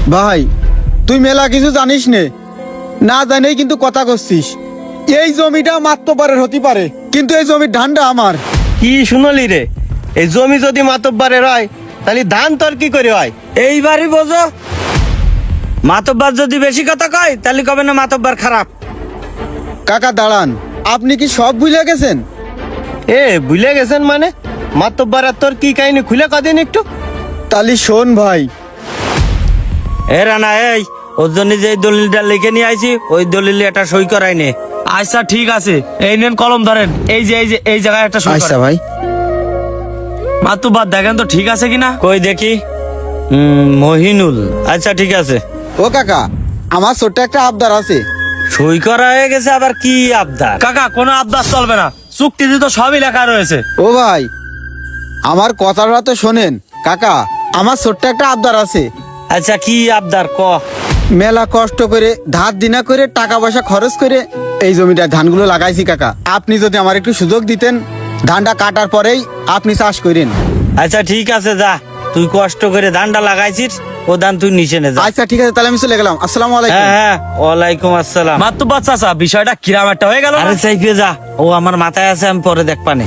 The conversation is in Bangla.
ভাই তুই মেলা কিছু জানিস নে, না জানেই কিন্তু কথা করছিস। এই জমিটা মাত্রবারের হতে পারে, কিন্তু এই জমির ধানটা আমার। কি শুনলি রে? এই জমি যদি মাতব্বারের হয় তাহলে ধান তোর কি করে হয়? এইবারই বোঝো, মাতব্বার যদি বেশি কথা কয় তাহলে কবে না মাতব্বার খারাপ। কাকা দাঁড়ান, আপনি কি সব ভুলে গেছেন? ভুলে গেছেন মানে? মাতব্বারের তোর কি কাহিনী খুলে কদিন একটু। তালি শোন ভাই, এ রানা, এই ওর জন্য যে দলিলটা লিখে নিয়ে আইছি ওই দলিলে একটা সই করাই নে। আচ্ছা ঠিক আছে, এই নেন কলম ধরেন, এই যে এই জায়গায় একটা সই আচ্ছা করেন। ভাই। মাতুব্বার দেখেন তো ঠিক আছে কিনা। কই দেখি। মহিনুল, আচ্ছা ঠিক আছে। ও কাকা, আমার ছোট্ট একটা আবদার আছে। সই করা হয়ে গেছে, আবার কি আবদার? কাকা কোনো আবদার চলবে না, চুক্তিতে তো সবই লেখা রয়েছে। ও ভাই, আমার কথাটা তো শোনেন। কাকা, আমার ছোট্ট একটা আবদার আছে। আচ্ছা কি আবদার ক। মেলা কষ্ট করে ধার দিনা করে টাকা পয়সা খরচ করে এই জমিটা ধানগুলো লাগাইছি কাকা। আপনি যদি আমার একটু সুযোগ দিতেন, ধানটা কাটার পরেই আপনি চাষ করেন। আচ্ছা ঠিক আছে, যা, তুই কষ্ট করে ধানটা লাগাইছিস, ও ধান তুই নিচে নে যা। আচ্ছা ঠিক আছে, তাহলে আমি চলে গেলাম। আসসালামু আলাইকুম। হ্যাঁ হ্যাঁ, ওয়ালাইকুম আসসালাম। মাতুব্বার চাচা, বিষয়টা কিরাম একটা হয়ে গেল না? আরে চাইপে যা, ও আমার মাথায় আছে, আমি পরে দেখবানে।